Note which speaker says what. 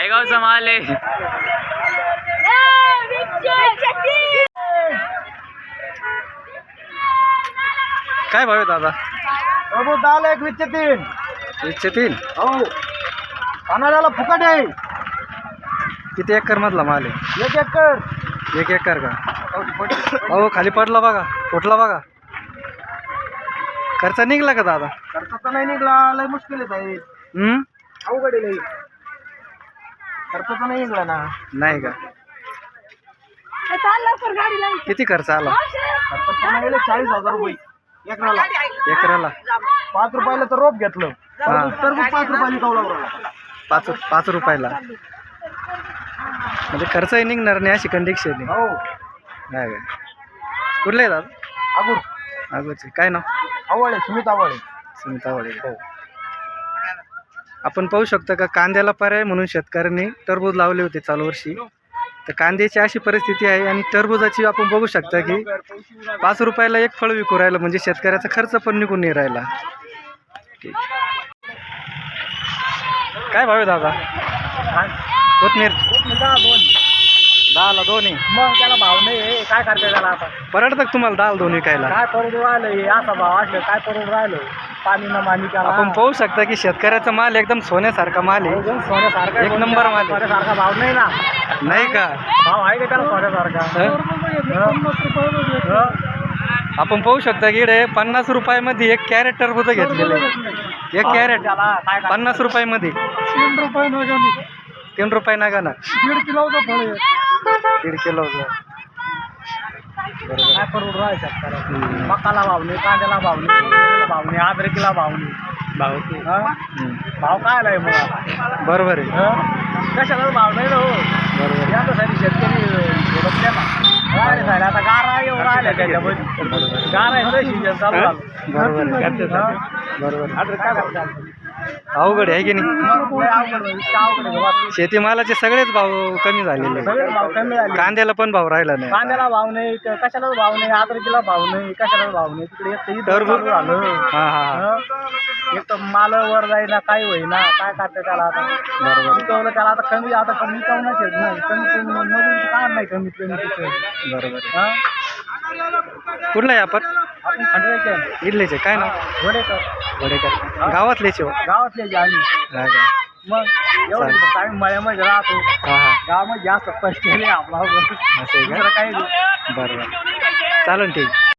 Speaker 1: नायगावचा माल आहे. काय भाव आहे दादा?
Speaker 2: प्रभू दाल 1
Speaker 1: वीसचे 3.
Speaker 2: हो अनाराला फुकट आहे.
Speaker 1: किती एकर मधला माल आहे?
Speaker 2: 1 एकर.
Speaker 1: 1 एकर का? हो खाली पडला बघा, फुटला बघा. खर्च निघला का दादा?
Speaker 2: खर्च तर नाही निघला, लय मुश्किल आहे. अवघड आहे लय. खर्च तर नाही निघला ना.
Speaker 1: नाही का? किती खर्च आला?
Speaker 2: खर्च तर गेले 40,000 रुपये एकराला.
Speaker 1: एकराला
Speaker 2: 5 रुपयाला तर रोप घेतलं.
Speaker 1: हा.
Speaker 2: टरबूज 5 रुपयाला कौला बरोबर.
Speaker 1: 5 रुपयाला. म्हणजे खर्चही निघणार नाही अशी कंडिशन आहे.
Speaker 2: हो
Speaker 1: नाही का? कुठले आहे दादा?
Speaker 2: आगूर.
Speaker 1: अगोदरचे काय नाव?
Speaker 2: आवळे, सुमित आवळे.
Speaker 1: सुनीता वडे. हो. आपण पाहू शकतो का कांद्याला पर्याय म्हणून शेतकऱ्यांनी टरबूज लावले होते चालू वर्षी. तर कांद्याची अशी परिस्थिती आहे आणि टरबुजाची आपण बघू शकता की 5 रुपयाला एक फळ विकू राहिलं, म्हणजे शेतकऱ्याचा खर्च पण निघून नाही राहिला. ठीक. काय भाव आहे दादा? कोथमीर 10ला 2 आहे.
Speaker 2: मग त्याला भाव नाही, काय करते त्याला आता?
Speaker 1: परवडतं का तुम्हाला दाल 2 विकायला?
Speaker 2: काय परवडून राहिलं? असा भाव असलं काय परवडून राहिलं? पाणी न मानी त्याला.
Speaker 1: आपण पाहू शकता की शेतकऱ्याचा माल एकदम सोन्यासारखा माल आहे.
Speaker 2: सोन्यासारखा
Speaker 1: एक नंबर माल आहे.
Speaker 2: सोन्यासारखा भाव नाही ना.
Speaker 1: नाही का?
Speaker 2: भाव आहे का त्याला सोन्यासारखा?
Speaker 1: आपण पाहू शकता की इकडे 50 रुपयामध्ये 1 कॅरेट टरबूज घेतलेलं आहे. 1 कॅरेट 50 रुपयामध्ये.
Speaker 2: 3 रुपये नगाने.
Speaker 1: 3 रुपये नागाना
Speaker 2: 1.5 किलोचं फळ आहे.
Speaker 1: 1.5 किलो.
Speaker 2: काय परवडून राहायचं शेतकऱ्याला? मकाला भाव नाही, कांद्याला भाव नाही, कोथिंबीरीला भाव नाही, अद्रकीला भाव नाही. भाव काय आलाय मग आता?
Speaker 1: बरोबर आहे.
Speaker 2: कशाला भाव नाही ना. हो
Speaker 1: बरोबर.
Speaker 2: याच्यासाठी शेतकरी झोडपले ना. काय झालं आता? गारा येऊन राहिल्या त्याच्यामध्ये. गारा सीजन चालू झालं.
Speaker 1: बरोबर. बरोबर.
Speaker 2: आता काय करतात?
Speaker 1: अवघड आहे की नाही?
Speaker 2: लय अवघड आहे. इतकं अवघड आहे बाबा.
Speaker 1: शेतीमालाचे सगळेच भाव कमी झालेले.
Speaker 2: सगळे भाव कमी झाले.
Speaker 1: कांद्याला पण भाव राहिला नाही.
Speaker 2: कांद्याला भाव नाही, कशालाच भाव नाही, अद्रकीला भाव नाही, कशालाच भाव नाही. तिकडे एक तर इथं
Speaker 1: टरबूज
Speaker 2: चालू झालं.
Speaker 1: हा.
Speaker 2: एक तर माल वर जाईना, काही होईना. काय करते त्याला आता?
Speaker 1: बरोबर.
Speaker 2: विकवलं त्याला आता कमी, आता कमी विकवण्याच नाही. कमी मजुरी काय नाही, कमीत कमी तिथं.
Speaker 1: बरोबर. कुठला आहे आपण?
Speaker 2: आपण खंडरायचे
Speaker 1: इडलीचे काय नाव? वडेकर. गावातलेच हो.
Speaker 2: गावातले जे आली.
Speaker 1: हा का?
Speaker 2: मग एवढं फक्त आम्ही मळ्यामध्ये राहतो.
Speaker 1: हा.
Speaker 2: गावामध्ये जास्त पैसे आपला.
Speaker 1: असं आहे का?
Speaker 2: काही नाही.
Speaker 1: बरोबर. चालेल ठीक.